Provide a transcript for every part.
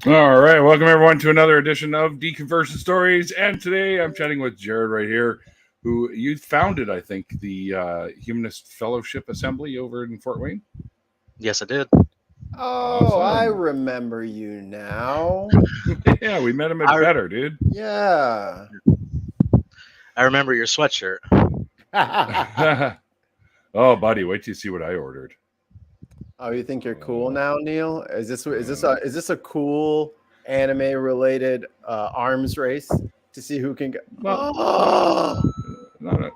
All right, welcome everyone to another edition of Deconversion Stories, and today I'm chatting with Jared right here, who you founded, I think, the Humanist Fellowship Assembly over in Fort Wayne. Yes, I did. Oh, I Awesome. remember you now. Yeah, we met him at I- Better, dude. Yeah. I remember your sweatshirt. Oh, buddy, wait till you see what I ordered. Oh, you think you're cool now, Neil? Is this a cool anime related arms race to see who can go? Well, Oh,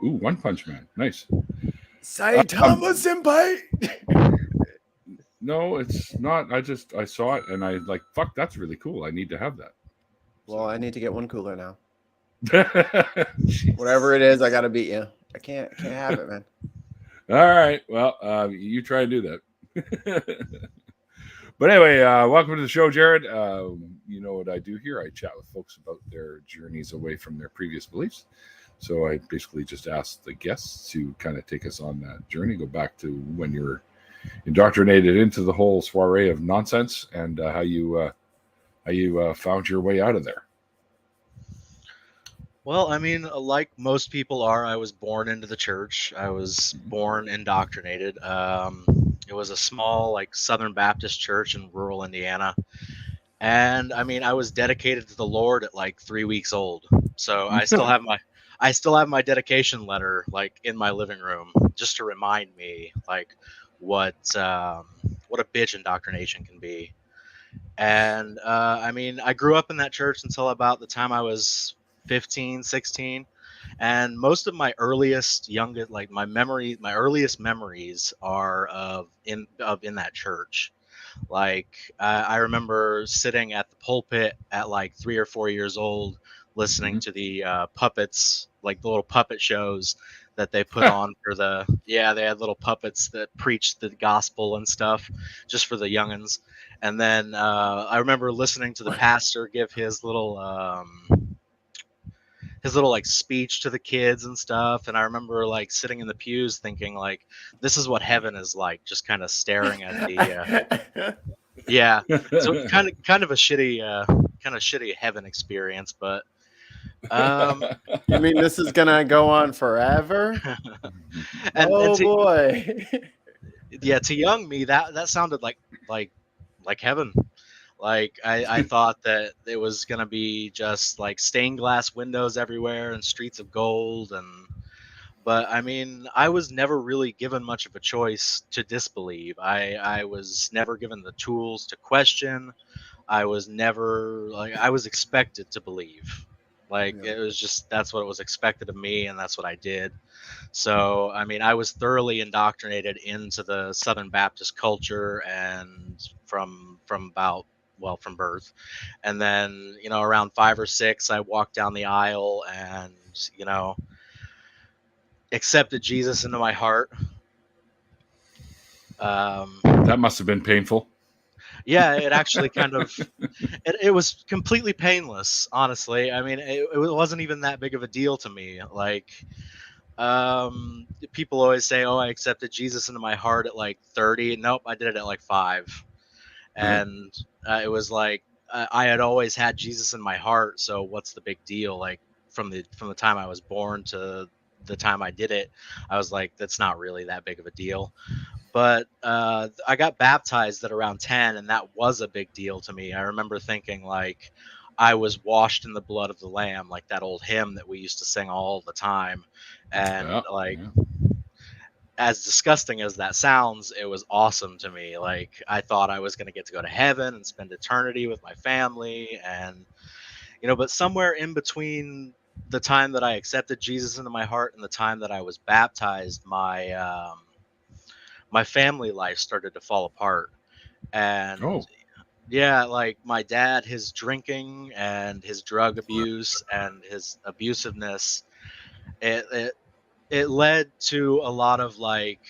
One Punch Man, nice. Saitama senpai. No, it's not. I saw it and I like, fuck, that's really cool. I need to have that. Well, I need to get one cooler now. Jeez. Whatever it is, I gotta beat you. I can't have it, man. All right. Well, you try and do that. But anyway, welcome to the show, Jared. You know what I do here? I chat with folks about their journeys away from their previous beliefs. So I basically just ask the guests to kind of take us on that journey, go back to when you're indoctrinated into the whole soiree of nonsense, and how you found your way out of there. Well, I mean, like most people are, I was born into the church. I was born indoctrinated. It was a small, like, Southern Baptist church in rural Indiana. And I mean, I was dedicated to the Lord at like 3 weeks old. So I still have my dedication letter, like, in my living room, just to remind me, like, what a bitch indoctrination can be. And I mean, I grew up in that church until about the time I was 15, 16. And most of my earliest memories are of in that church. Like, I remember sitting at the pulpit at like 3 or 4 years old, listening to the puppets, like the little puppet shows that they put on they had little puppets that preached the gospel and stuff just for the youngins. And then I remember listening to the pastor give his little like speech to the kids and stuff. And I remember like sitting in the pews thinking like, this is what heaven is like, just kind of staring at the yeah. So kind of a shitty heaven experience, but You mean this is gonna go on forever? and Boy. yeah, to young me that sounded like heaven. Like, I thought that it was gonna be just like stained glass windows everywhere and streets of gold. But I mean, I was never really given much of a choice to disbelieve. I was never given the tools to question. I was expected to believe. Like, Yeah. it was just, that's what was expected of me, and that's what I did. So, I mean, I was thoroughly indoctrinated into the Southern Baptist culture, and from birth. And then, around 5 or 6, I walked down the aisle and, accepted Jesus into my heart. That must have been painful. Yeah, it actually it was completely painless, honestly. I mean, it wasn't even that big of a deal to me. Like, people always say, oh, I accepted Jesus into my heart at like 30. Nope, I did it at like 5. And it was like, I had always had Jesus in my heart, so what's the big deal? Like, from the time I was born to the time I did it, I was like, that's not really that big of a deal. But I got baptized at around 10, and that was a big deal to me. I remember thinking, like, I was washed in the blood of the Lamb, like that old hymn that we used to sing all the time. And as disgusting as that sounds, it was awesome to me. Like, I thought I was going to get to go to heaven and spend eternity with my family. And, but somewhere in between the time that I accepted Jesus into my heart and the time that I was baptized, my family life started to fall apart. And yeah, like my dad, his drinking and his drug abuse and his abusiveness, it led to a lot of like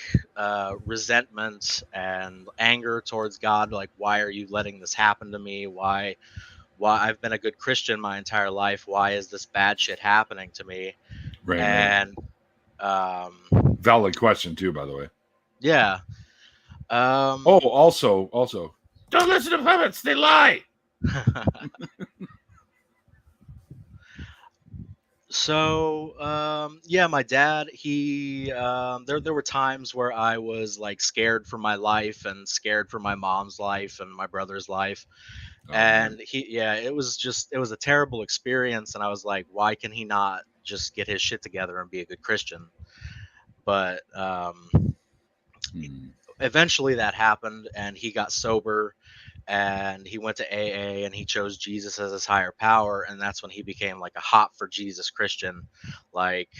resentment and anger towards God. Like, why are you letting this happen to me? Why I've been a good Christian my entire life. Why is this bad shit happening to me? Right. And valid question too, by the way. Yeah. Also, don't listen to puppets. They lie. So yeah, my dad, he there were times where I was like scared for my life and scared for my mom's life and my brother's life. Oh, And man. it was a terrible experience, and I was like, why can he not just get his shit together and be a good Christian? But Hmm. eventually that happened, and he got sober, and he went to AA, and he chose Jesus as his higher power, and that's when he became like a hot for Jesus Christian, like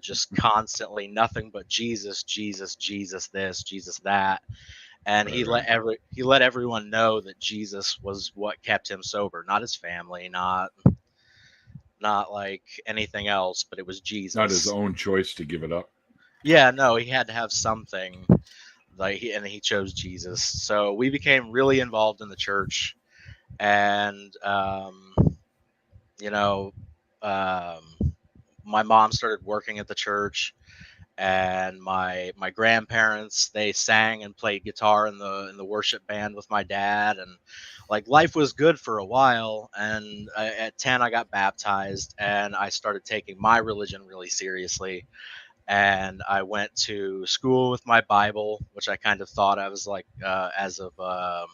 just constantly nothing but Jesus, Jesus, Jesus this, Jesus that. And Right. he let everyone know that Jesus was what kept him sober, not his family, not like anything else, but it was Not his Jesus. own choice to give it up. Yeah, no, he had to have something, and he chose Jesus. So we became really involved in the church, and you know, my mom started working at the church, and my grandparents, they sang and played guitar in the worship band with my dad, and like life was good for a while. And at 10 I got baptized, and I started taking my religion really seriously, and I went to school with my Bible, which I kind of thought I was like as of a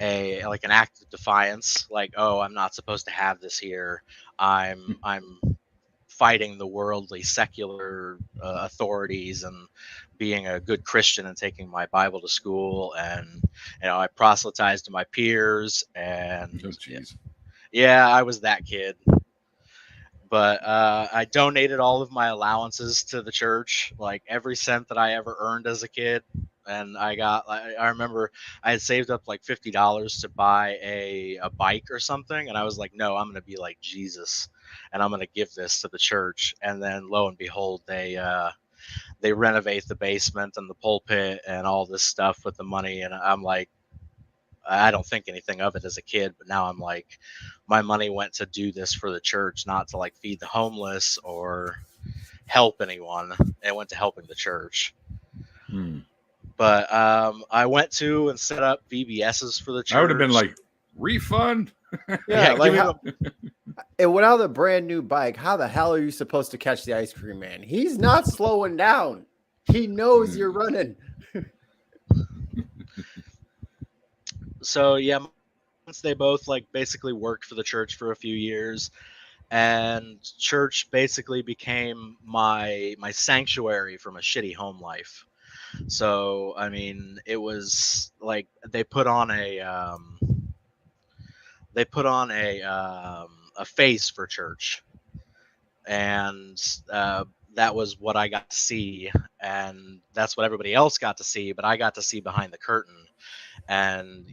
like an act of defiance, like, oh, I'm not supposed to have this here. I'm fighting the worldly secular authorities and being a good Christian and taking my Bible to school. And I proselytized to my peers, and Oh, jeez. yeah, I was that kid. But I donated all of my allowances to the church, like every cent that I ever earned as a kid. And I remember I had saved up like $50 to buy a bike or something. And I was like, no, I'm going to be like Jesus, and I'm going to give this to the church. And then lo and behold, they renovate the basement and the pulpit and all this stuff with the money. And I'm like, I don't think anything of it as a kid, but now I'm like, my money went to do this for the church, not to like feed the homeless or help anyone. It went to helping the church. Hmm. But I went to and set up VBSs for the I would have been church. like, refund. Yeah, like give me how and without a brand new bike, how the hell are you supposed to catch the ice cream man? He's not slowing down. He knows you're running. So yeah, once they both like basically worked for the church for a few years, and church basically became my sanctuary from a shitty home life. So I mean, it was like they put on a face for church, and that was what I got to see, and that's what everybody else got to see, but I got to see behind the curtain. And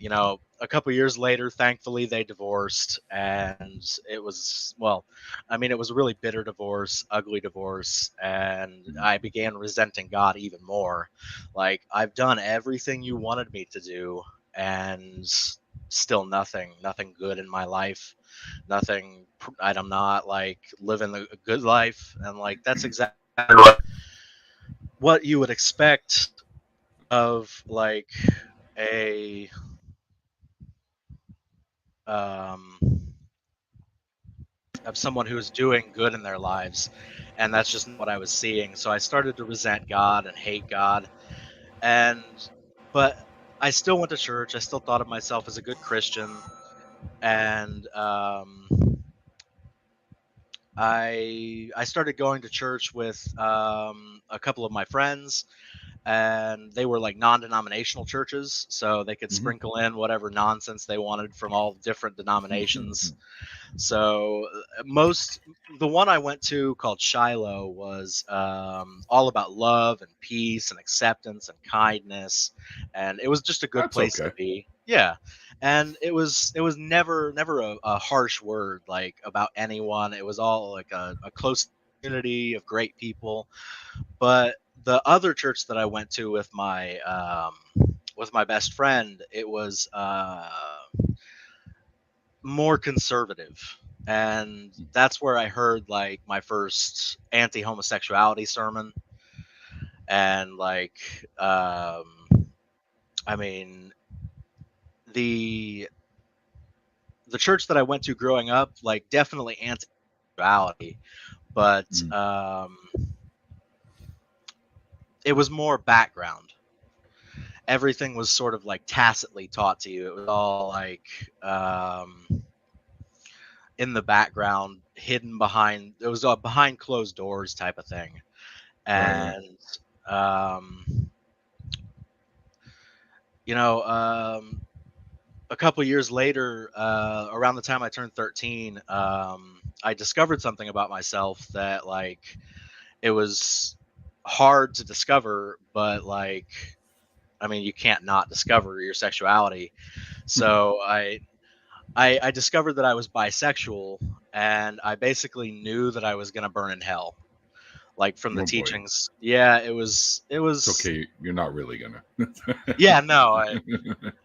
a couple years later, thankfully, they divorced, and it was, well, I mean, it was a really bitter divorce, ugly divorce, and I began resenting God even more. Like, I've done everything you wanted me to do, and still nothing good in my life, nothing. I'm not like living a good life, and like that's exactly what you would expect of like a um, of someone who's doing good in their lives, and that's just what I was seeing. So I started to resent God and hate God, and but I still went to church. I still thought of myself as a good Christian, and I started going to church with a couple of my friends, and they were like non-denominational churches, so they could sprinkle in whatever nonsense they wanted from all different denominations. So the one I went to called Shiloh was all about love and peace and acceptance and kindness, and it was just a good That's place okay. to be. Yeah, and it was never a harsh word like about anyone. It was all like a close community of great people. But the other church that I went to with my best friend, it was more conservative, and that's where I heard like my first anti-homosexuality sermon. And like I mean, the the church that I went to growing up, like definitely anti-sexuality, but it was more background. Everything was sort of like tacitly taught to you. It was all like in the background, hidden behind. It was a behind closed doors type of thing, and a couple years later, around the time I turned 13, I discovered something about myself that like it was hard to discover, but like, I mean, you can't not discover your sexuality. So I discovered that I was bisexual, and I basically knew that I was going to burn in hell. Like from the teachings. Yeah, it was It's okay. You're not really gonna. Yeah, no,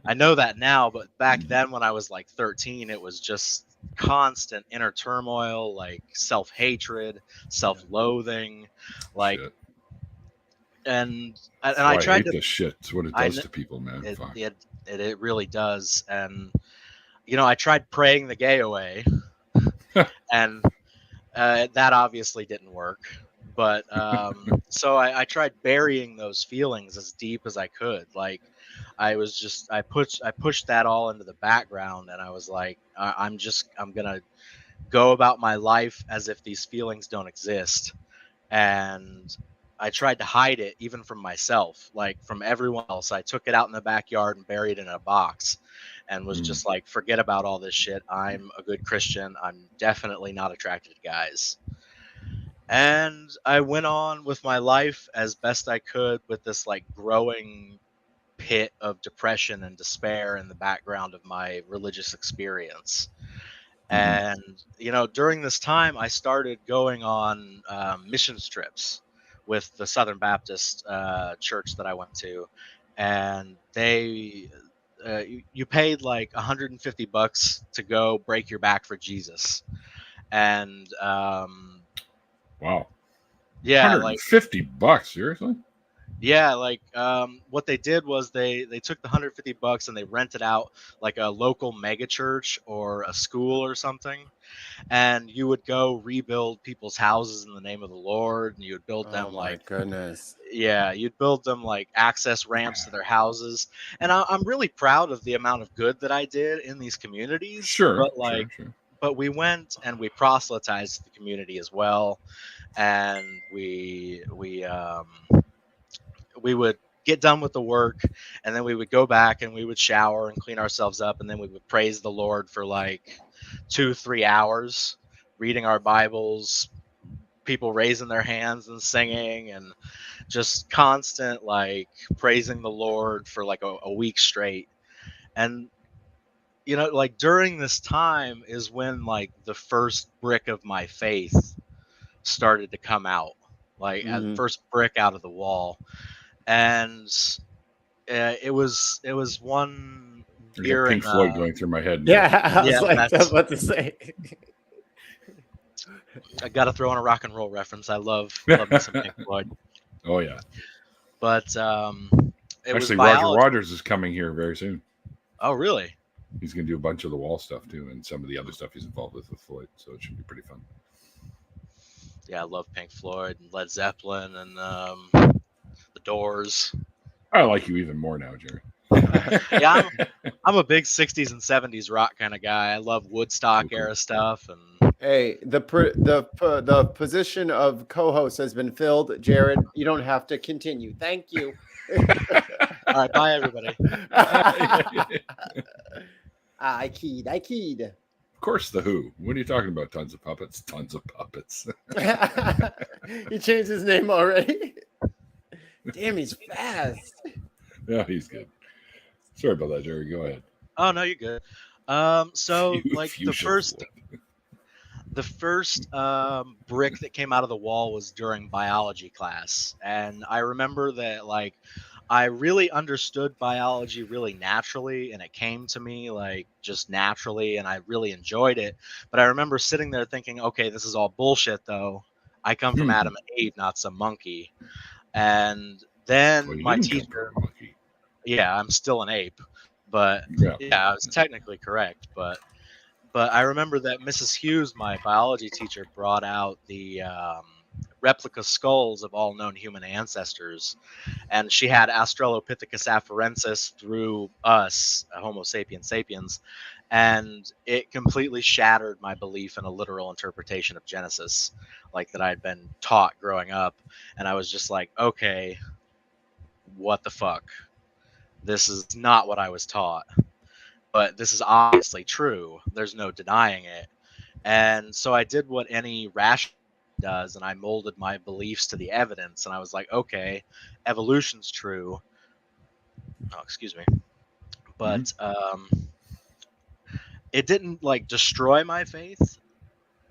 I know that now, but back then when I was like 13, it was just constant inner turmoil, like self-hatred, self-loathing, like Shit. and I tried to this shit. It's what it does to people, man. It really does. And I tried praying the gay away, and that obviously didn't work. But so I tried burying those feelings as deep as I could. Like I pushed that all into the background, and I was like, I'm gonna go about my life as if these feelings don't exist. And I tried to hide it even from myself, like from everyone else. I took it out in the backyard and buried it in a box and was just like, forget about all this shit. I'm a good Christian. I'm definitely not attracted to guys. And I went on with my life as best I could with this like growing pit of depression and despair in the background of my religious experience. And, during this time, I started going on missions trips with the Southern Baptist church that I went to. And you paid like $150 to go break your back for Jesus. And, wow. Yeah, $150, seriously? Yeah, like what they did was they took the $150 and they rented out like a local mega church or a school or something, and you would go rebuild people's houses in the name of the Lord, and you would build them like, goodness. Yeah, you'd build them like access ramps to their houses, and I'm really proud of the amount of good that I did in these communities. Sure, but sure. But we went and we proselytized the community as well, and we would get done with the work, and then we would go back and we would shower and clean ourselves up, and then we would praise the Lord for like 2-3 hours, reading our Bibles, people raising their hands and singing, and just constant like praising the Lord for like a week straight. And like during this time is when like the first brick of my faith started to come out, like the first brick out of the wall. And it was one year. Pink Floyd going through my head. Yeah, I was about to say. I got to throw in a rock and roll reference. I love me some Pink Floyd. Oh yeah. But actually, Roger Waters is coming here very soon. Oh really? He's going to do a bunch of the Wall stuff too, and some of the other stuff he's involved with Floyd. So it should be pretty fun. Yeah, I love Pink Floyd and Led Zeppelin and the Doors. I like you even more now, Jerry. Yeah, I'm a big 60s and 70s rock kind of guy. I love Woodstock era stuff. And hey, the position of co-host has been filled, Jared. You don't have to continue. Thank you. All right, bye everybody. I keyed. Of course, the Who. What are you talking about? Tons of puppets. He changed his name already. Damn, he's fast. Yeah, he's good. Sorry about that, Jerry. Go ahead. Oh no, you're good. So like the first brick that came out of the wall was during biology class, and I remember that like I really understood biology really naturally, and it came to me like just naturally, and I really enjoyed it. But I remember sitting there thinking, okay, this is all bullshit though. I come from Adam and Eve, not some monkey. And then my teacher, yeah, I'm still an ape, but yeah, I was technically correct. But But I remember that Mrs. Hughes, my biology teacher, brought out the replica skulls of all known human ancestors, and she had Australopithecus afarensis through us, Homo sapiens sapiens, and it completely shattered my belief in a literal interpretation of Genesis, like that I had been taught growing up. And I was just like, okay, what the fuck? This is not what I was taught, but this is obviously true. There's no denying it. And so I did what any rational does, and I molded my beliefs to the evidence. And I was like, okay, evolution's true. Oh, excuse me. But it didn't like destroy my faith.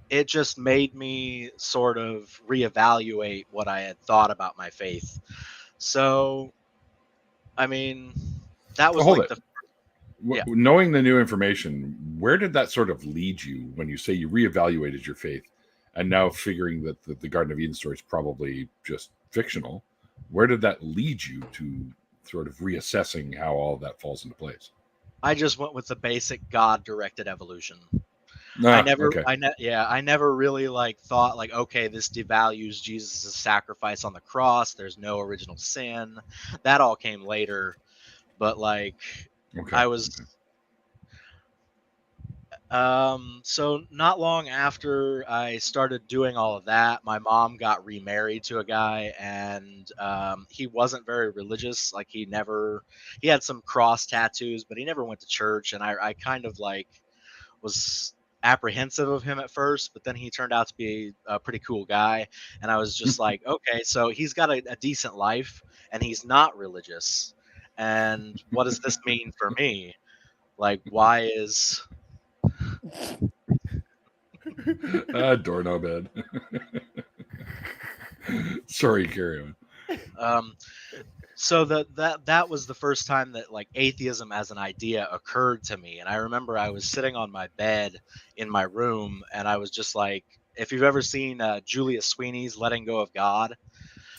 It just made me sort of reevaluate what I had thought about my faith. So, I mean, that was like yeah. Knowing the new information, where did that sort of lead you when you say you reevaluated your faith and now figuring that the Garden of Eden story is probably just fictional? Where did that lead you to sort of reassessing how all of that falls into place? I just went with the basic God-directed evolution. I never really like thought like, okay, this devalues Jesus' sacrifice on the cross. There's no original sin. That all came later. But like, I was, so not long after I started doing all of that, my mom got remarried to a guy, and he wasn't very religious. Like he had some cross tattoos, but he never went to church. And I kind of like was apprehensive of him at first, but then he turned out to be a pretty cool guy. And I was just like, okay, so he's got a decent life and he's not religious. And what does this mean for me? Like, why is doorknob head. Sorry, carry on. So that was the first time that like atheism as an idea occurred to me. And I remember I was sitting on my bed in my room, and I was just like, if you've ever seen Julia Sweeney's Letting Go of God,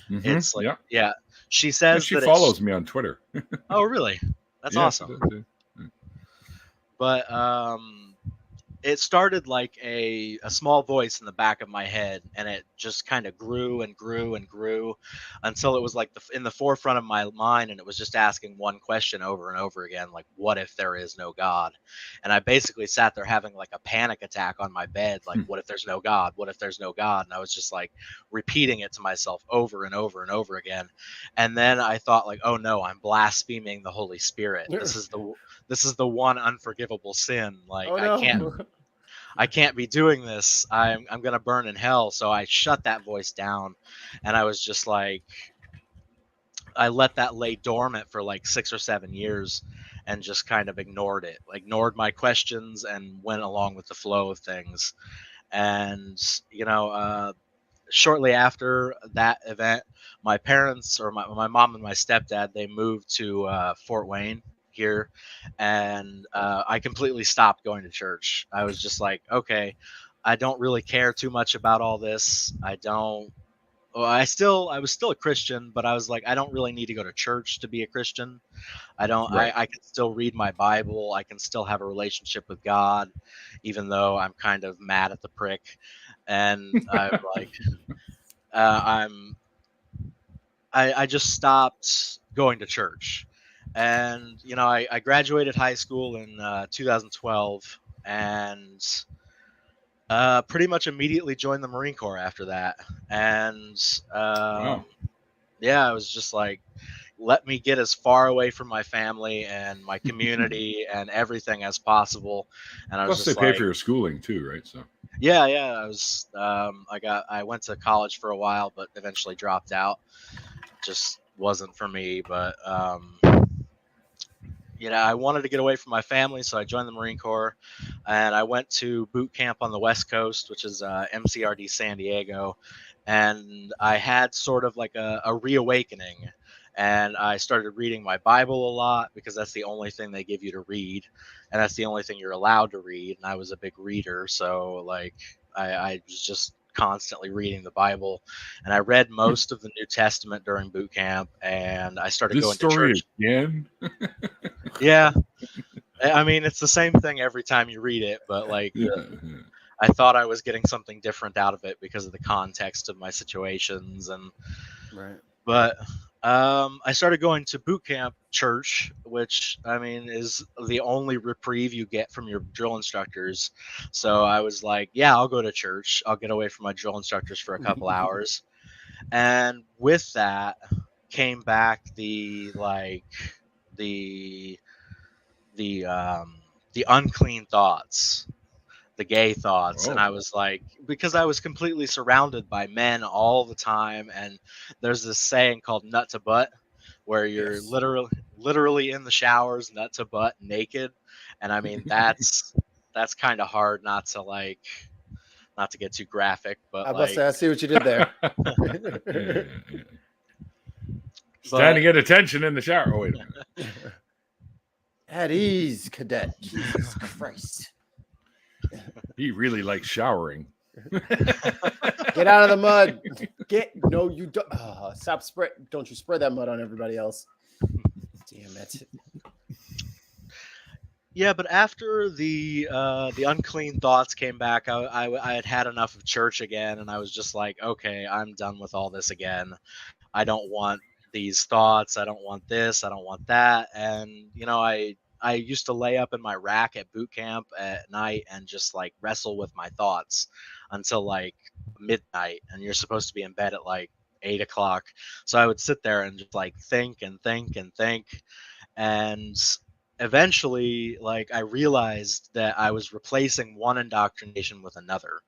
it's like, yeah, she says she follows me on Twitter. Oh, really? That's awesome. But it started like a small voice in the back of my head, and it just kind of grew and grew and grew until it was like in the forefront of my mind, and it was just asking one question over and over again, like, what if there is no God? And I basically sat there having like a panic attack on my bed, like, what if there's no God? What if there's no God? And I was just like repeating it to myself over and over and over again. And then I thought like, oh no, I'm blaspheming the Holy Spirit. This is the one unforgivable sin. Like, oh, no. I can't be doing this. I'm going to burn in hell. So I shut that voice down, and I was just like, I let that lay dormant for like 6 or 7 years and just kind of ignored it, ignored my questions and went along with the flow of things. And, shortly after that event, my parents, or my mom and my stepdad, they moved to Fort Wayne here, and I completely stopped going to church. I was just like, okay, I don't really care too much about all this. I was still a Christian, but I was like, I don't really need to go to church to be a Christian. I can still read my Bible. I can still have a relationship with God, even though I'm kind of mad at the prick. And I'm like, I just stopped going to church. And, I graduated high school in 2012, and pretty much immediately joined the Marine Corps after that. And wow. Yeah, I was just like, let me get as far away from my family and my community and everything as possible. And I was plus just they pay for your schooling too, right? So yeah, I was I went to college for a while, but eventually dropped out. Just wasn't for me. But I wanted to get away from my family, so I joined the Marine Corps, and I went to boot camp on the West Coast, which is MCRD San Diego, and I had sort of like a reawakening, and I started reading my Bible a lot because that's the only thing they give you to read, and that's the only thing you're allowed to read, and I was a big reader, so like I was just constantly reading the Bible, and I read most of the New Testament during boot camp, and I started going to church again. Yeah, I mean, it's the same thing every time you read it, but like, I thought I was getting something different out of it because of the context of my situations, and Right. but I started going to boot camp church, which I mean is the only reprieve you get from your drill instructors. So I was like, yeah, I'll go to church. I'll get away from my drill instructors for a couple hours. And with that came back the the the unclean thoughts, the gay thoughts. And I was like, because I was completely surrounded by men all the time, and there's this saying called nut to butt, where you're literally in the showers nut to butt naked. And I mean, that's kind of hard not to get too graphic, but I must say, I see what you did there. Standing at attention in the shower. Oh, wait a minute. At ease, cadet. Jesus Christ. He really likes showering. Get out of the mud. No, you don't. Stop spread. Don't you spread that mud on everybody else. Damn it. Yeah, but after the unclean thoughts came back, I had had enough of church again, and I was just like, okay, I'm done with all this again. I don't want these thoughts. I don't want this. I don't want that. And you know, I used to lay up in my rack at boot camp at night and just like wrestle with my thoughts until like midnight. And you're supposed to be in bed at like 8 o'clock. So I would sit there and just like think and think and think. And eventually, like, I realized that I was replacing one indoctrination with another.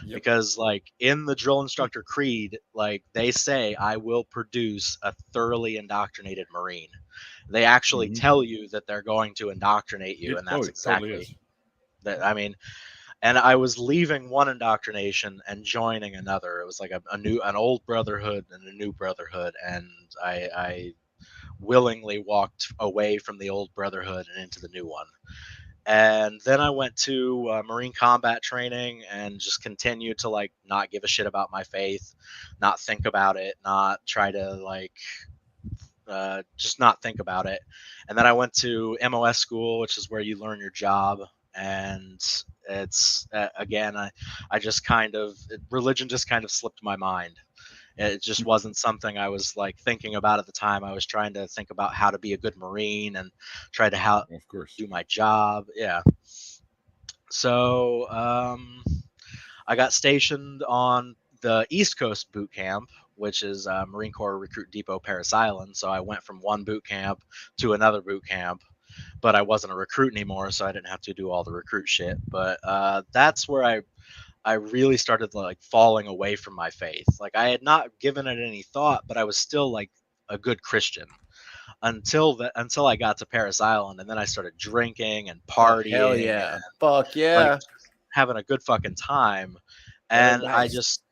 Because like in the drill instructor creed, like they say, I will produce a thoroughly indoctrinated Marine. They actually tell you that they're going to indoctrinate you, and that's exactly totally that. I mean, and I was leaving one indoctrination and joining another. It was like an old brotherhood and a new brotherhood, and I willingly walked away from the old brotherhood and into the new one. And then I went to Marine combat training and just continued to like not give a shit about my faith, not think about it, not try to like just not think about it. And then I went to MOS school, which is where you learn your job. And it's again, I just kind of, religion just kind of slipped my mind. It just wasn't something I was like thinking about at the time. I was trying to think about how to be a good Marine and try to do my job. Yeah. So I got stationed on the East Coast boot camp, which is Marine Corps Recruit Depot Parris Island. So I went from one boot camp to another boot camp, but I wasn't a recruit anymore, so I didn't have to do all the recruit shit. But that's where I really started like falling away from my faith. Like I had not given it any thought, but I was still like a good Christian until I got to Parris Island, and then I started drinking and partying. Hell yeah. Fuck yeah. Like, having a good fucking time. And nice. I just,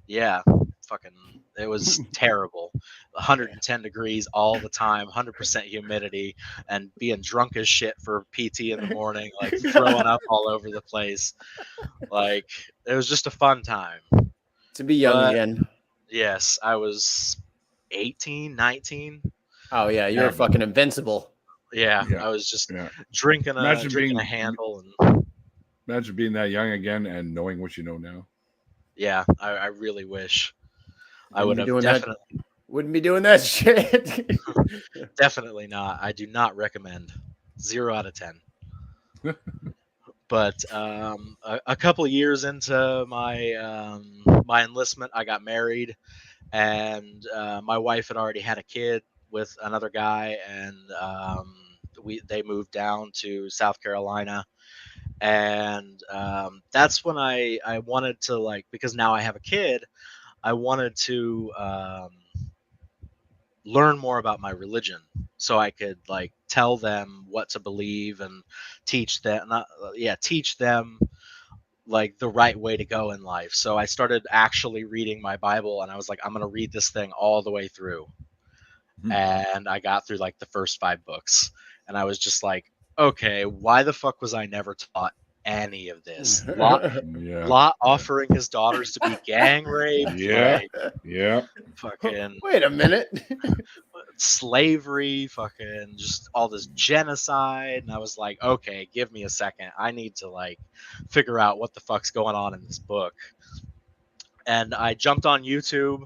yeah, fucking, it was terrible. 110 degrees all the time, 100% humidity, and being drunk as shit for PT in the morning, like throwing up all over the place. Like, it was just a fun time. To be young again. Yes, I was 18, 19. Oh, yeah, you're fucking invincible. Yeah, I was just drinking a handle. And imagine being that young again and knowing what you know now. Yeah, I really wish I would have definitely. Wouldn't be doing that shit. Definitely not. I do not recommend. 0 out of 10. But a couple of years into my my enlistment, I got married, and my wife had already had a kid with another guy, and they moved down to South Carolina. And that's when I wanted to, like, because now I have a kid, I wanted to learn more about my religion so I could like tell them what to believe and teach them like the right way to go in life. So I started actually reading my Bible, and I was like, I'm going to read this thing all the way through. And I got through like the first 5 books, and I was just like, okay, why the fuck was I never taught any of this? Lot offering his daughters to be gang raped. Yeah. Fucking. Wait a minute. slavery, fucking just all this genocide. And I was like, okay, give me a second. I need to like figure out what the fuck's going on in this book. And I jumped on YouTube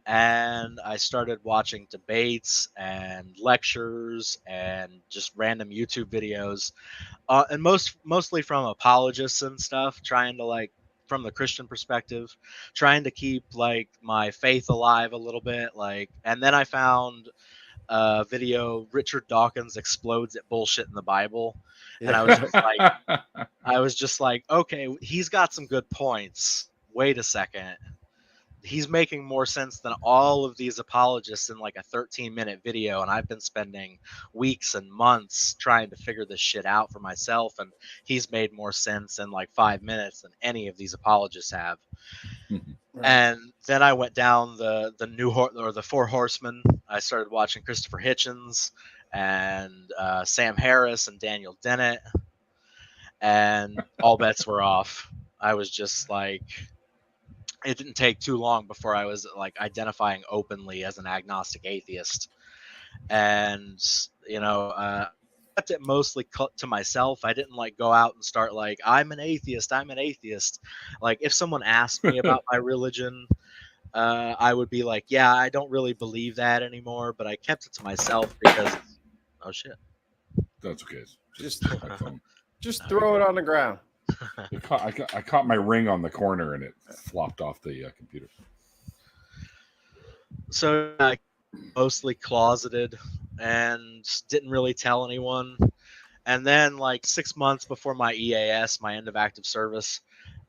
and I started watching debates and lectures and just random YouTube videos, and mostly from apologists and stuff, trying to like from the Christian perspective, trying to keep like my faith alive a little bit. Like, and then I found a video, Richard Dawkins explodes at bullshit in the Bible, and I was just like, okay, he's got some good points. Wait a second. He's making more sense than all of these apologists in like a 13-minute video, and I've been spending weeks and months trying to figure this shit out for myself, and he's made more sense in like 5 minutes than any of these apologists have. Right. And then I went down the Four Horsemen. I started watching Christopher Hitchens and Sam Harris and Daniel Dennett, and all bets were off. I was just like, it didn't take too long before I was like identifying openly as an agnostic atheist. And, you know, I kept it mostly to myself. I didn't like go out and start like, I'm an atheist. Like if someone asked me about my religion, I would be like, yeah, I don't really believe that anymore. But I kept it to myself because, oh shit. That's okay. Just throw it on the ground. I caught my ring on the corner and it flopped off the computer. So I mostly closeted and didn't really tell anyone. And then like 6 months before my EAS, my end of active service,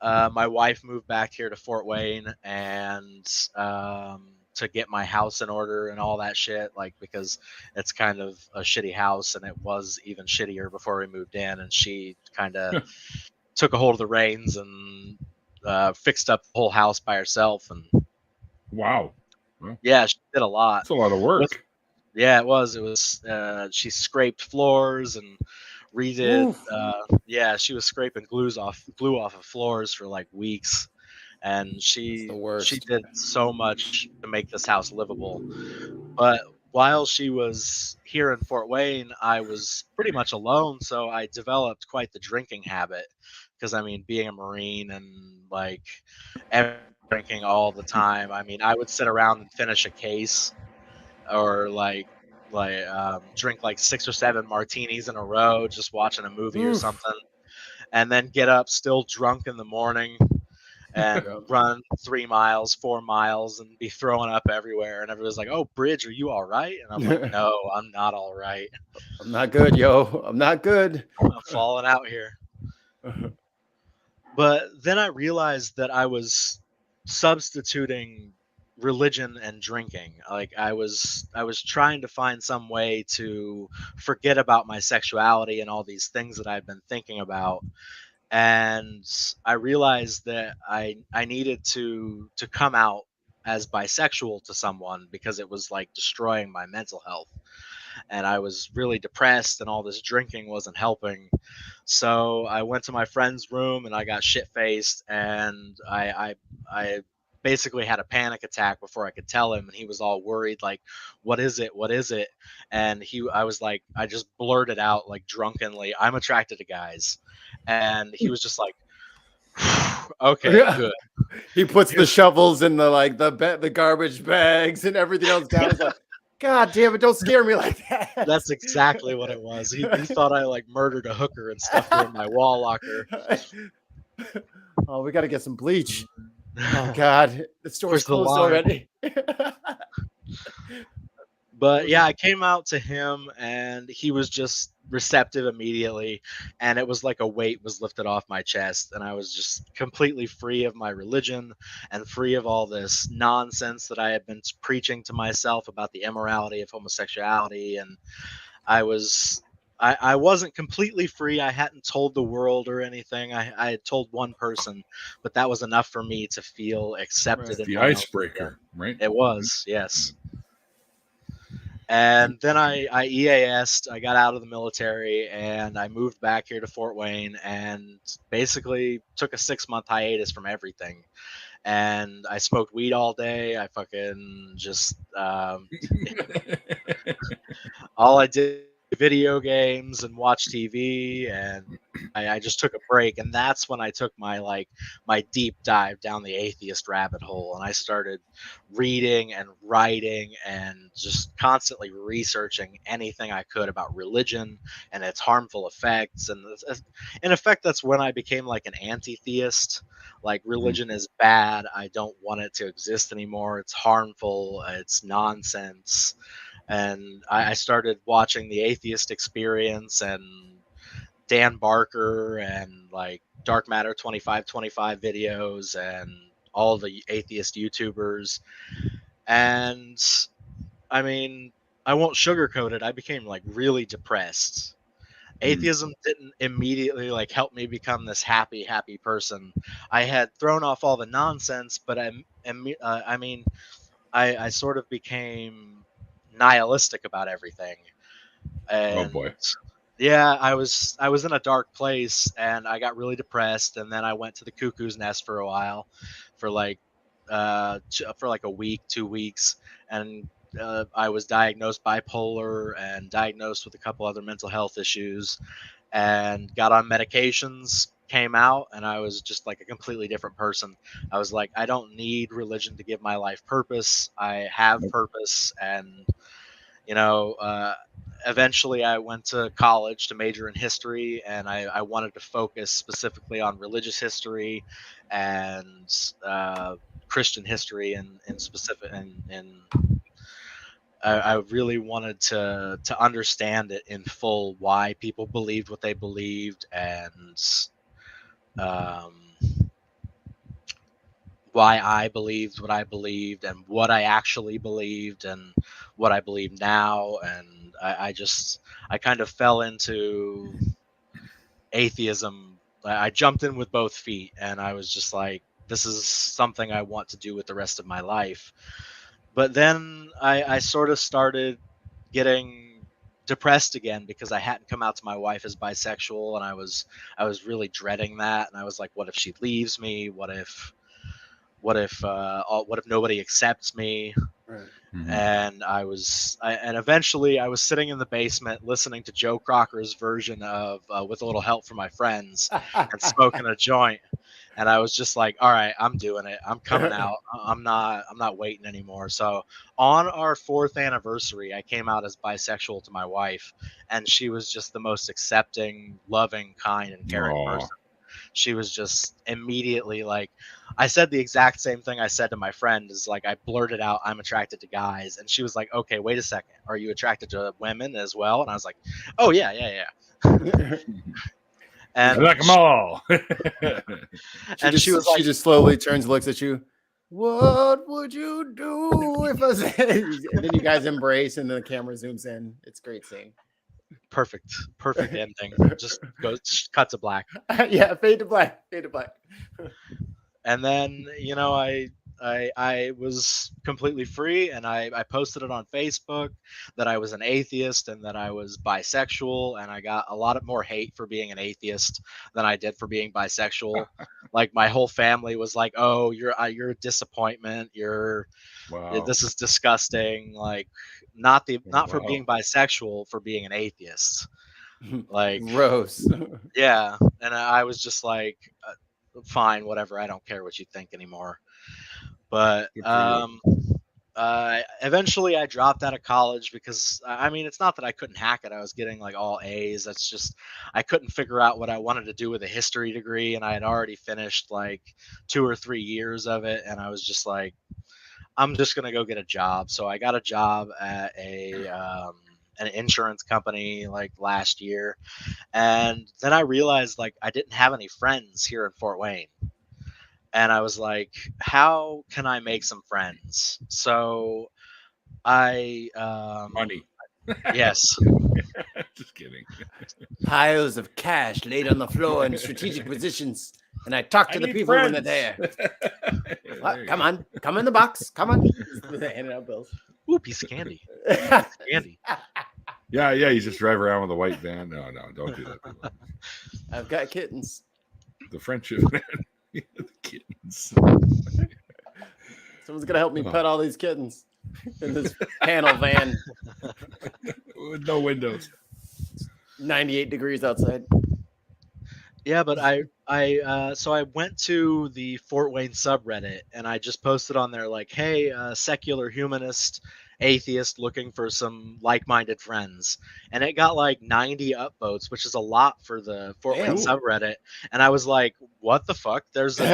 my wife moved back here to Fort Wayne and to get my house in order and all that shit, like because it's kind of a shitty house and it was even shittier before we moved in, and she kind of took a hold of the reins and fixed up the whole house by herself. And wow. Yeah, she did a lot. It's a lot of work. It was she scraped floors and redid she was scraping glue off of floors for like weeks, and she did so much to make this house livable. But while she was here in Fort Wayne, I was pretty much alone, so I developed quite the drinking habit. Because I mean, being a Marine and like drinking all the time, I mean, I would sit around and finish a case, or drink like 6 or 7 martinis in a row, just watching a movie or something, and then get up still drunk in the morning and run 3 miles, 4 miles, and be throwing up everywhere. And everyone's like, "Oh, Bridge, are you all right?" And I'm like, "No, I'm not all right. I'm not good, yo. I'm not good. I'm falling out here." But then I realized that I was substituting religion and drinking. Like I was trying to find some way to forget about my sexuality and all these things that I've been thinking about. And I realized that I needed to come out as bisexual to someone, because it was like destroying my mental health. And I was really depressed, and all this drinking wasn't helping. So I went to my friend's room and I got shit-faced, and I basically had a panic attack before I could tell him, and he was all worried, like, what is it? And I was like, I just blurted out like drunkenly, "I'm attracted to guys." And he was just like, okay, good. He puts the shovels in the garbage bags and everything else down. He's like, God damn it, don't scare me like that. That's exactly what it was. He thought I like murdered a hooker and stuffed her in my wall locker. Oh, we got to get some bleach. Oh God, the store's closed already. But yeah, I came out to him and he was just receptive immediately, and it was like a weight was lifted off my chest, and I was just completely free of my religion and free of all this nonsense that I had been preaching to myself about the immorality of homosexuality. And I wasn't completely free. I hadn't told the world or anything. I had told one person, but that was enough for me to feel accepted. Right. The icebreaker, right? It was, yes. And then I EAS'd, I got out of the military, and I moved back here to Fort Wayne, and basically took a 6-month hiatus from everything. and I smoked weed all day. I fucking just all I did video games and watch TV, and I just took a break, and that's when I took my deep dive down the atheist rabbit hole, and I started reading and writing and just constantly researching anything I could about religion and its harmful effects. And in effect, that's when I became like an anti-theist. Like, religion is bad. I don't want it to exist anymore. It's harmful. It's nonsense. And I started watching the Atheist Experience and Dan Barker and like Dark Matter 2525 videos and all the atheist YouTubers. And I mean, I won't sugarcoat it. I became like really depressed. Atheism didn't immediately like help me become this happy person. I had thrown off all the nonsense, but I sort of became nihilistic about everything. And Oh boy. yeah, I was in a dark place, and I got really depressed, and then I went to the cuckoo's nest for a while, for like a week, 2 weeks, and I was diagnosed bipolar and diagnosed with a couple other mental health issues, and got on medications, came out, and I was just like a completely different person. I was like, I don't need religion to give my life purpose. I have purpose. And eventually I went to college to major in history, and I wanted to focus specifically on religious history and Christian history in specific. And I really wanted to understand it in full, why people believed what they believed, and why I believed what I believed, and what I actually believed, and what I believe now. And I kind of fell into atheism. I jumped in with both feet, and I was just like, this is something I want to do with the rest of my life. But then I sort of started getting depressed again, because I hadn't come out to my wife as bisexual, and I was really dreading that. And I was like, what if she leaves me? What if nobody accepts me? Right. And and eventually I was sitting in the basement listening to Joe Crocker's version of With a Little Help from My Friends, and smoking a joint. And I was just like, all right, I'm doing it. I'm coming out. I'm not waiting anymore. So on our 4th anniversary, I came out as bisexual to my wife, and she was just the most accepting, loving, kind, and caring person. She was just immediately like, I said the exact same thing I said to my friend, is like, I blurted out, I'm attracted to guys. And she was like, okay, wait a second. Are you attracted to women as well? And I was like, oh yeah. And I like them all. She was like, she just slowly turns, looks at you. What would you do if I said? And then you guys embrace, and then the camera zooms in. It's a great scene. Perfect ending. Just goes, cut to black. Yeah, fade to black. And then I was completely free, and I posted it on Facebook that I was an atheist and that I was bisexual, and I got a lot more hate for being an atheist than I did for being bisexual. Like, my whole family was like, "Oh, you're a disappointment. This is disgusting." Like, not for being bisexual, for being an atheist. Like, gross. Yeah, and I was just like, fine, whatever. I don't care what you think anymore. But eventually I dropped out of college, because it's not that I couldn't hack it. I was getting like all A's. That's just, I couldn't figure out what I wanted to do with a history degree, and I had already finished like 2 or 3 years of it, and I was just like, I'm just gonna go get a job. So I got a job at an insurance company like last year, and then I realized like I didn't have any friends here in Fort Wayne. And I was like, how can I make some friends? So money. Yes. Just kidding. Piles of cash laid on the floor in strategic positions, and I talk to the people when they're there. Come on, come in the box. Come on. Handing out bills. Ooh, piece of candy. Candy. Yeah. You just drive around with a white van. No, don't do that. People. I've got kittens. The friendship. The kittens. Someone's gonna help me pet all these kittens in this panel van. With no windows. 98 degrees outside. Yeah, but so I went to the Fort Wayne subreddit and I just posted on there like, hey, secular humanist atheist looking for some like-minded friends, and it got like 90 upvotes, which is a lot for the Fort Wayne subreddit. And I was like, what the fuck? There's an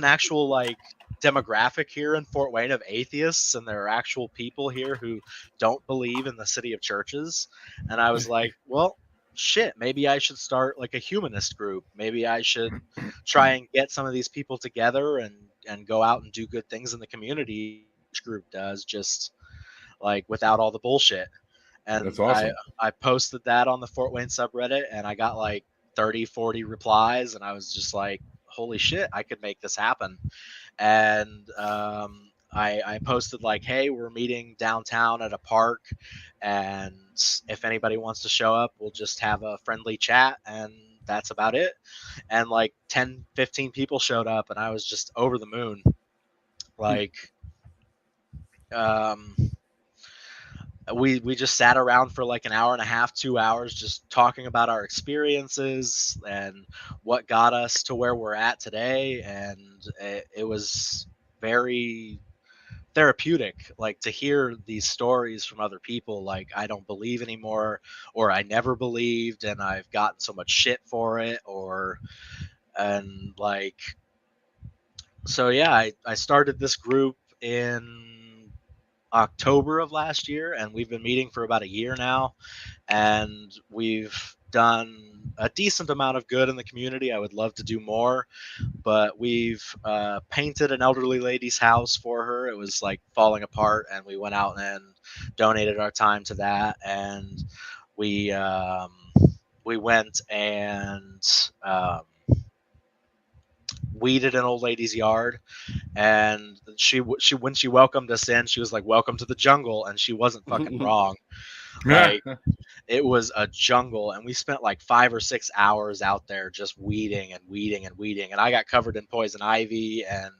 actual like demographic here in Fort Wayne of atheists, and there are actual people here who don't believe in the city of churches. And I was like, well, shit, maybe I should start like a humanist group. Maybe I should try and get some of these people together and go out and do good things in the community. Each group does, just like without all the bullshit. And that's awesome. I posted that on the Fort Wayne subreddit and I got like 30-40 replies, and I was just like, holy shit, I could make this happen. And I posted like, hey, we're meeting downtown at a park, and if anybody wants to show up, we'll just have a friendly chat, and that's about it. And like 10-15 people showed up, and I was just over the moon. Like we just sat around for like an hour and a half, 2 hours, just talking about our experiences and what got us to where we're at today. And it was very therapeutic, like to hear these stories from other people, like I don't believe anymore, or I never believed and I've gotten so much shit for it, and like, so yeah, I started this group in October of last year, and we've been meeting for about a year now, and we've done a decent amount of good in the community. I would love to do more, but we've painted an elderly lady's house for her. It was like falling apart, and we went out and donated our time to that. And we went and weeded an old lady's yard, and she when she welcomed us in, she was like, welcome to the jungle, and she wasn't fucking wrong. Like, it was a jungle, and we spent like 5 or 6 hours out there just weeding, and I got covered in poison ivy, and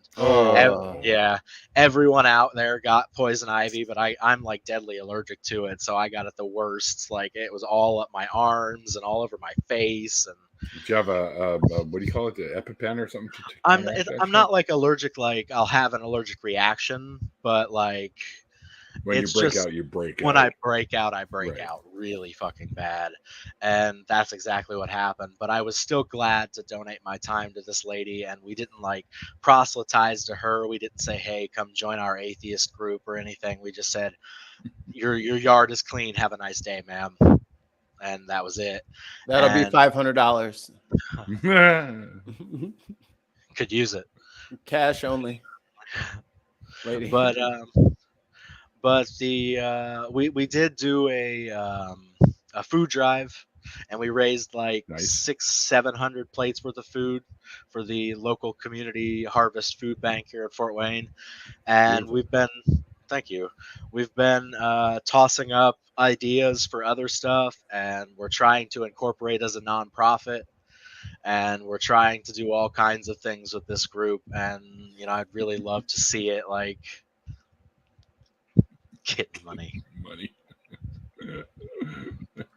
everyone out there got poison ivy, but I'm like deadly allergic to it, so I got it the worst. Like, it was all up my arms and all over my face. And did you have a what do you call it, the EpiPen or something? I'm not like allergic, like I'll have an allergic reaction, but like when you break out, you break out. When I break out, I break out really fucking bad. And that's exactly what happened. But I was still glad to donate my time to this lady, and we didn't like proselytize to her. We didn't say, hey, come join our atheist group or anything. We just said, your yard is clean. Have a nice day, ma'am. And that was it. That'll be $500. Could use it. Cash only. Lady. But the we did do a food drive, and we raised like 600-700 plates worth of food for the local community harvest food bank here at Fort Wayne. And we've been tossing up ideas for other stuff, and we're trying to incorporate as a nonprofit, and we're trying to do all kinds of things with this group. And I'd really love to see it like get money.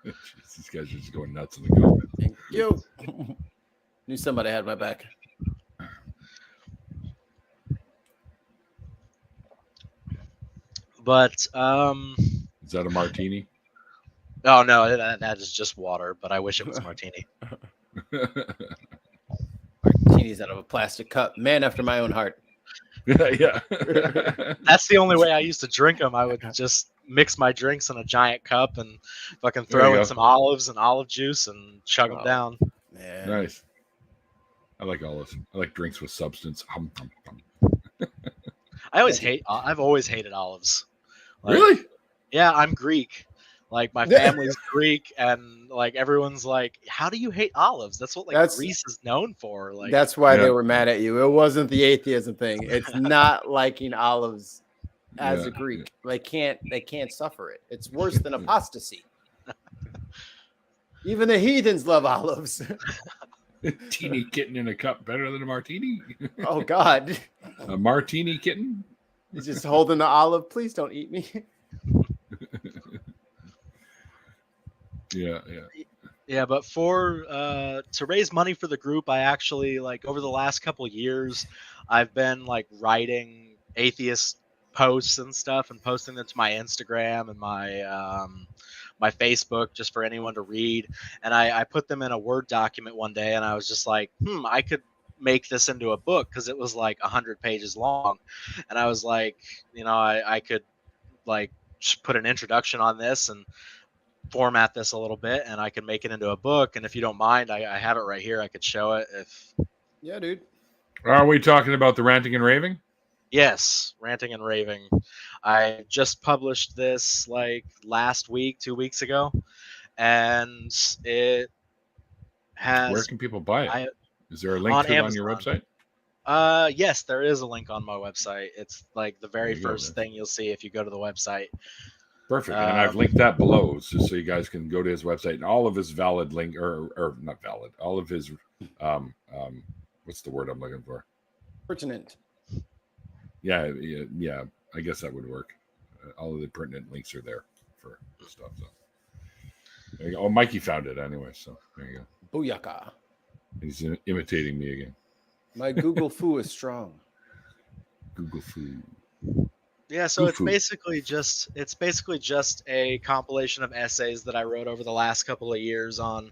These guys are just going nuts in the comments. Thank you. Knew somebody had my back. But is that a martini? Oh no, that is just water. But I wish it was a martini. Martinis out of a plastic cup. Man after my own heart. Yeah. That's the only way I used to drink them. I would just mix my drinks in a giant cup and fucking throw in some olives and olive juice and chug them down. Yeah. Nice. I like olives. I like drinks with substance. I've always hated olives. Like, really? Yeah, I'm Greek. Like, my family's Greek, and like everyone's like, "How do you hate olives?" That's what Greece is known for. Like, that's why they were mad at you. It wasn't the atheism thing. It's not liking olives as a Greek. They can't suffer it. It's worse than apostasy. Even the heathens love olives. Teeny kitten in a cup better than a martini. Oh God. A martini kitten. He's just holding the olive. Please don't eat me. Yeah. Yeah, but for to raise money for the group, I actually, like, over the last couple years, I've been like writing atheist posts and stuff and posting them to my Instagram and my Facebook just for anyone to read. And I put them in a Word document one day, and I was just like, I could make this into a book, because it was like 100 pages long. And I was like, I could like just put an introduction on this and format this a little bit, and I can make it into a book. And if you don't mind, I have it right here. I could show it if. Yeah, dude. Are we talking about the ranting and raving? Yes, ranting and raving. I just published this like last week, 2 weeks ago, and it has. Where can people buy it? Is there a link to it on your website? Yes, there is a link on my website. It's like the very first thing you'll see if you go to the website. Perfect. And I've linked that below, just so you guys can go to his website, and all of his valid link, or not valid, all of his what's the word I'm looking for? Pertinent. Yeah. I guess that would work. All of the pertinent links are there for stuff. So there you go. Oh, Mikey found it anyway. So there you go. Booyaka. He's imitating me again. My Google foo is strong. Google foo. Yeah, so it's basically just a compilation of essays that I wrote over the last couple of years on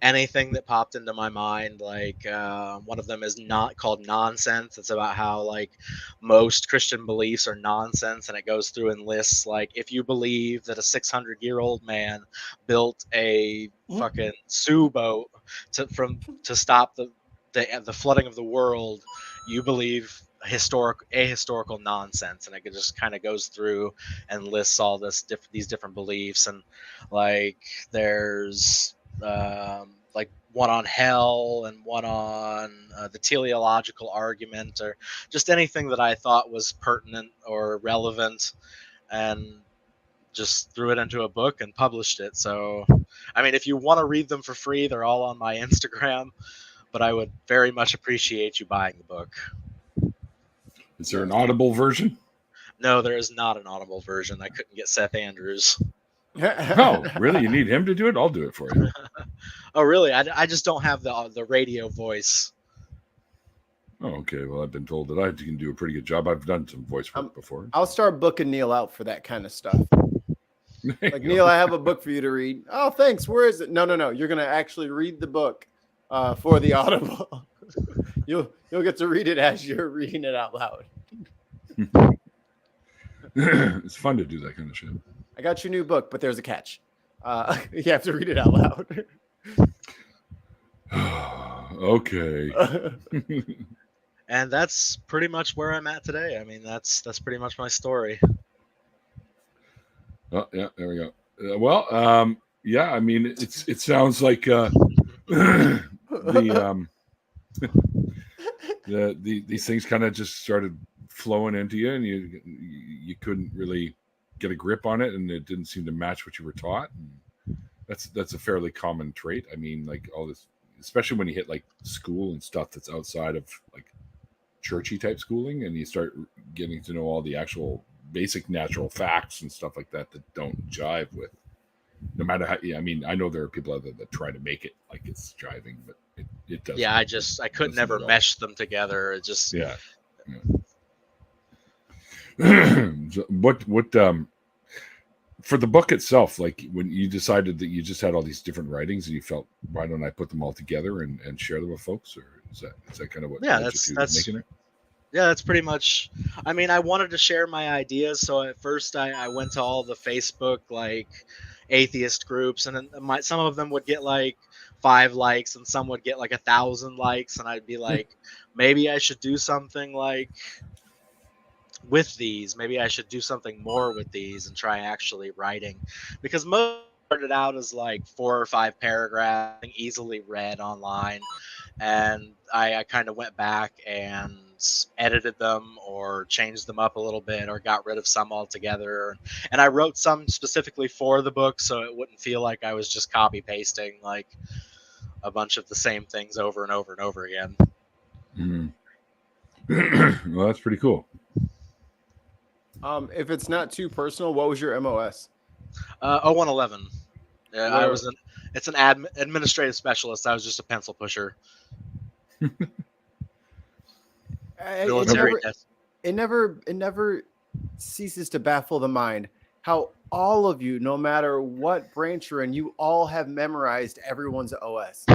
anything that popped into my mind. Like one of them is not called Nonsense. It's about how like most Christian beliefs are nonsense, and it goes through and lists like, if you believe that a 600-year-old man built a fucking Sioux boat to stop the flooding of the world, you believe ahistorical nonsense. And it just kind of goes through and lists all these different beliefs. And like there's like one on hell and one on the teleological argument, or just anything that I thought was pertinent or relevant, and just threw it into a book and published it. So I mean, if you want to read them for free, they're all on my Instagram, but I would very much appreciate you buying the book. Is there an Audible version? No, there is not an Audible version. I couldn't get Seth Andrews. Oh, really? You need him to do it? I'll do it for you. Oh, really? I just don't have the radio voice. Oh, okay. Well, I've been told that I can do a pretty good job. I've done some voice work before. I'll start booking Neil out for that kind of stuff. Like, Neil, I have a book for you to read. Oh, thanks. Where is it? No. You're going to actually read the book for the Audible. You'll get to read it as you're reading it out loud. It's fun to do that kind of shit. I got your new book, but there's a catch. You have to read it out loud. Okay. And that's pretty much where I'm at today. I mean, that's pretty much my story. Oh, yeah, there we go. Yeah, I mean, it sounds like these things kind of just started flowing into you, and you couldn't really get a grip on it, and it didn't seem to match what you were taught. And that's a fairly common trait. I mean, like all this, especially when you hit like school and stuff that's outside of like churchy type schooling, and you start getting to know all the actual basic natural facts and stuff like that don't jive with, no matter how. I mean, I know there are people out there that try to make it like it's jiving, but it doesn't. Yeah, I could never mesh them together. It just yeah. What for the book itself, like when you decided that you just had all these different writings and you felt, why don't I put them all together and share them with folks? Or is that kind of what that's making it? Yeah, that's pretty much. I mean, I wanted to share my ideas, so at first I went to all the Facebook like atheist groups, and then some of them would get like 5 likes, and some would get like 1,000 likes, and I'd be like, maybe I should do something like with these. Maybe I should do something more with these and try actually writing, because most started out as like 4 or 5 paragraphs, easily read online, and I kind of went back and edited them or changed them up a little bit or got rid of some altogether, and I wrote some specifically for the book so it wouldn't feel like I was just copy pasting like a bunch of the same things over and over and over again. Well, that's pretty cool. If it's not too personal, what was your MOS? 0111. It's an administrative specialist. I was just a pencil pusher. It never ceases to baffle the mind how all of you, no matter what branch you're in, you all have memorized everyone's OS.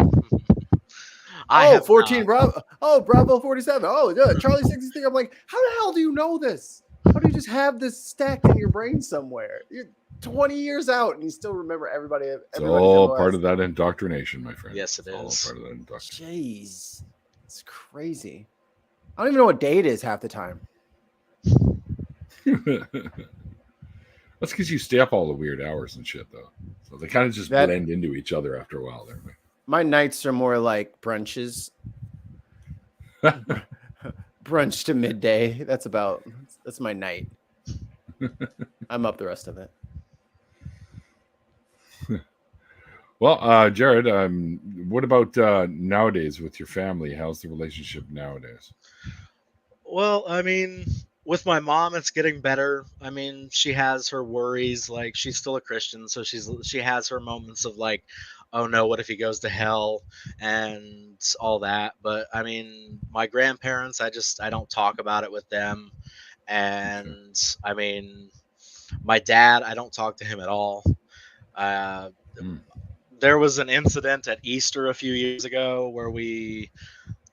I have 14 Bravo. Oh, Bravo 47. Oh, yeah, Charlie 63. I'm like, how the hell do you know this? How do you just have this stack in your brain somewhere? You're 20 years out and you still remember everybody. It's all part of that indoctrination, my friend. Yes, it is. All part of that indoctrination. Jeez, it's crazy. I don't even know what day it is half the time. That's because you stay up all the weird hours and shit, though. So they kind of just blend into each other after a while. There. My nights are more like brunches. Brunch to midday. That's my night. I'm up the rest of it. Well, Jared, what about nowadays with your family? How's the relationship nowadays? Well, I mean, with my mom, it's getting better. I mean, she has her worries. Like, she's still a Christian, so she has her moments of like, oh no, what if he goes to hell and all that. But I mean, my grandparents, I don't talk about it with them. And sure. I mean, my dad, I don't talk to him at all. There was an incident at Easter a few years ago where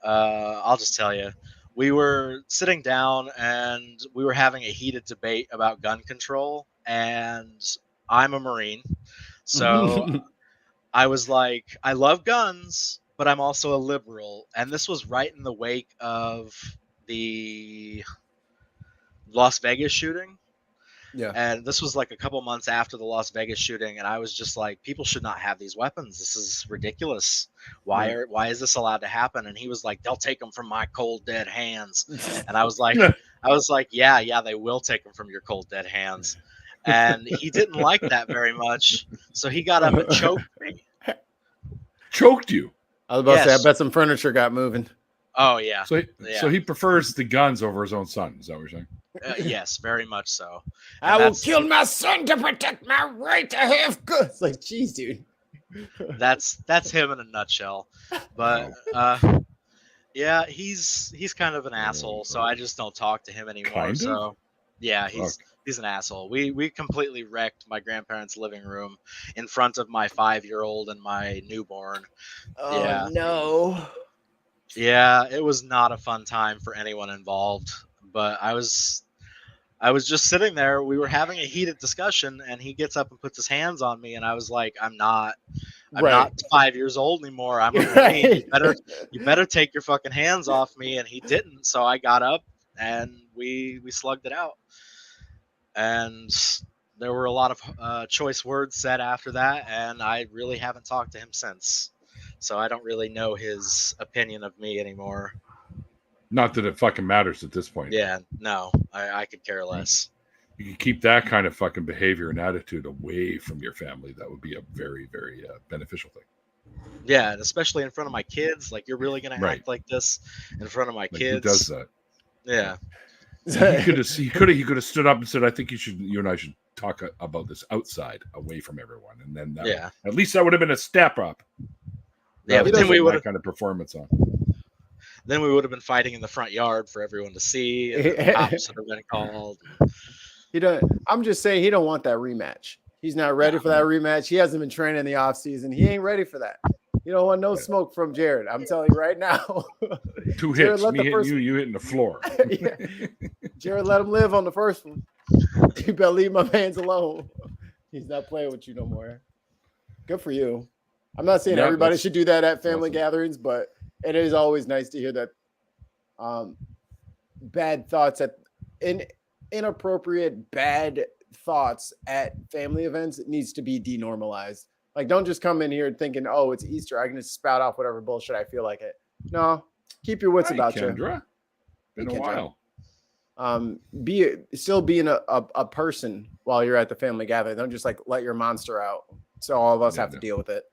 I'll just tell you, we were sitting down and we were having a heated debate about gun control, and I'm a Marine. So I was like, I love guns, but I'm also a liberal. And this was right in the wake of the Las Vegas shooting. Yeah. And this was like a couple months after the Las Vegas shooting. And I was just like, people should not have these weapons. This is ridiculous. Why is this allowed to happen? And he was like, they'll take them from my cold, dead hands. And I was like, yeah, they will take them from your cold, dead hands. And he didn't like that very much. So he got up and choked me. Choked you? I was about to say, I bet some furniture got moving. Oh, yeah. So he prefers the guns over his own son. Is that what you're saying? Yes, very much so. And I will kill my son to protect my right to have guns. It's like, geez, dude. That's him in a nutshell. But yeah, he's kind of an asshole. So I just don't talk to him anymore. Kind of? So yeah, he's an asshole. We completely wrecked my grandparents' living room in front of my 5-year-old and my newborn. Oh yeah. No. Yeah, it was not a fun time for anyone involved. But I was just sitting there. We were having a heated discussion, and he gets up and puts his hands on me, and I was like, I'm not 5 years old anymore. I'm a Marine. You better take your fucking hands off me. And he didn't. So I got up and we slugged it out. And there were a lot of choice words said after that, and I really haven't talked to him since. So I don't really know his opinion of me anymore. Not that it fucking matters at this point. Yeah, no, I could care less. You can keep that kind of fucking behavior and attitude away from your family. That would be a very, very beneficial thing. Yeah, and especially in front of my kids. Like, you're really going to act like this in front of my kids? Who does that? Yeah. He could have stood up and said, I think you and I should talk about this outside, away from everyone. And then at least that would have been a step up. Yeah, but then we would have kind of performance on. Then we would have been fighting in the front yard for everyone to see, and the cops would have been called. I'm just saying he don't want that rematch. He's not ready for that rematch. He hasn't been training in the off season. He ain't ready for that. You don't want no smoke from Jared. I'm telling you right now. 2 hits. Me hitting you hitting the floor. Yeah. Jared, let him live on the first one. You better leave my man's alone. He's not playing with you no more. Good for you. I'm not saying everybody should do that at family gatherings, but it is always nice to hear that bad thoughts inappropriate bad thoughts at family events. It needs to be denormalized. Like, don't just come in here thinking, oh, it's Easter, I can just spout off whatever bullshit I feel like it. No, keep your wits about Kendra. you. Been a while. Still being a person while you're at the family gathering. Don't just like let your monster out. So all of us have to deal with it.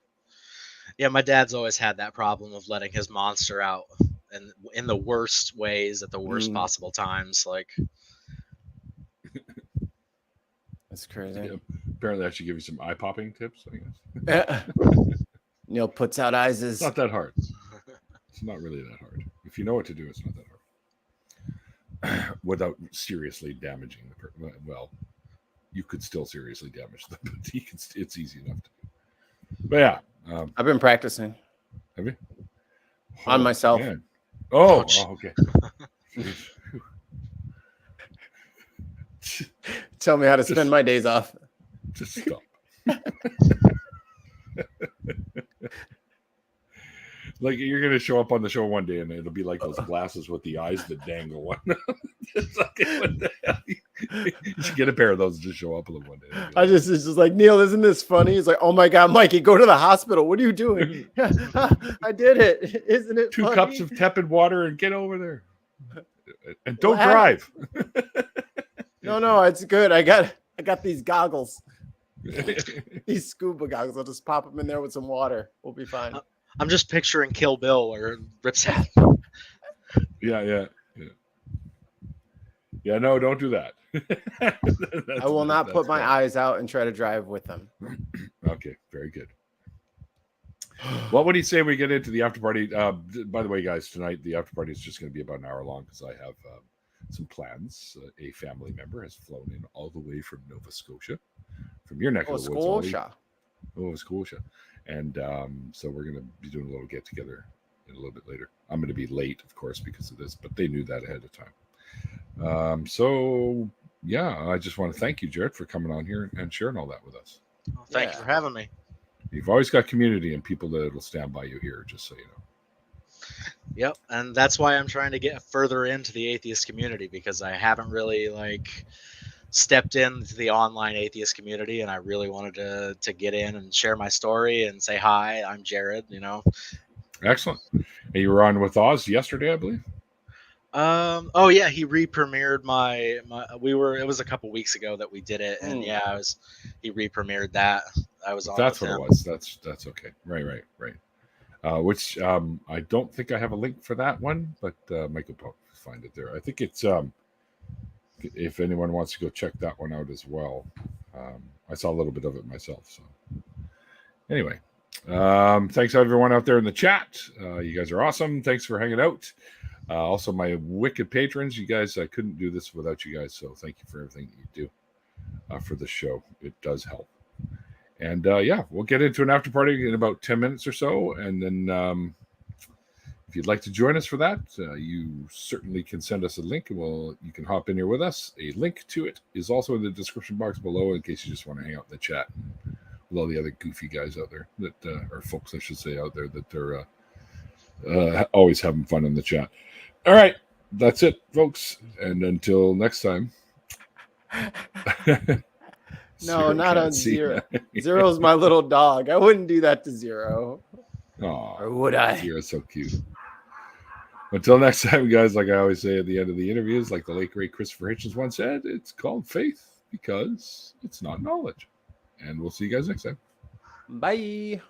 Yeah, my dad's always had that problem of letting his monster out and in the worst ways at the worst possible times. Like, That's crazy. Yeah, apparently, I should give you some eye popping tips. I guess Neil puts out eyes. it's not that hard. It's not really that hard. If you know what to do, it's not that hard. Without seriously damaging the person. Well, you could still seriously damage them, but it's easy enough to do. But yeah, I've been practicing. Have you? On myself. Man. Okay. Tell me how to spend my days off. Just stop. Like you're gonna show up on the show one day and it'll be like those glasses with the eyes that dangle. One. It's like, what the hell? You should get a pair of those and just show up with them one day. Like, it's just like, Neil, isn't this funny? He's like, oh my God, Mikey, go to the hospital. What are you doing? I did it. Isn't it 2 funny? cups of tepid water and get over there. And don't drive. No, it's good. I got these goggles. These scuba goggles. I'll just pop them in there with some water. We'll be fine. I'm just picturing Kill Bill or Rips Hat. Yeah. Yeah, no, don't do that. I will not put my eyes out and try to drive with them. Okay, very good. What would you say we get into the after party? By the way, guys, tonight the after party is just going to be about an hour long because I have some plans. A family member has flown in all the way from Nova Scotia, from your neck of the woods. Nova Scotia. And so we're going to be doing a little get together a little bit later. I'm going to be late, of course, because of this, but they knew that ahead of time. So yeah, I just want to thank you, Jared, for coming on here and sharing all that with us. Well, thank you for having me. You've always got community and people that will stand by you here, just so you know. Yep, and that's why I'm trying to get further into the atheist community, because I haven't really stepped into the online atheist community, and I really wanted to get in and share my story and say hi. I'm Jared. Excellent. And you were on with Oz yesterday, I believe. Oh yeah, he re-premiered it was a couple weeks ago that we did it, and he re-premiered that. I was on. That's what it was. That's okay. Right. Which I don't think I have a link for that one, but Mike will probably find it there. I think it's if anyone wants to go check that one out as well. I saw a little bit of it myself. So anyway, thanks everyone out there in the chat. You guys are awesome. Thanks for hanging out. Also, my wicked patrons, you guys, I couldn't do this without you guys. So thank you for everything that you do for the show. It does help. And we'll get into an after party in about 10 minutes or so. And then if you'd like to join us for that, you certainly can send us a link and you can hop in here with us. A link to it is also in the description box below in case you just want to hang out in the chat with all the other goofy guys out there or folks, I should say, out there that they're always having fun in the chat. All right. That's it, folks. And until next time. No, not on Zero. Zero's my little dog. I wouldn't do that to Zero. Oh, or would I? Zero's so cute. Until next time, guys, like I always say at the end of the interviews, like the late, great Christopher Hitchens once said, it's called faith because it's not knowledge. And we'll see you guys next time. Bye.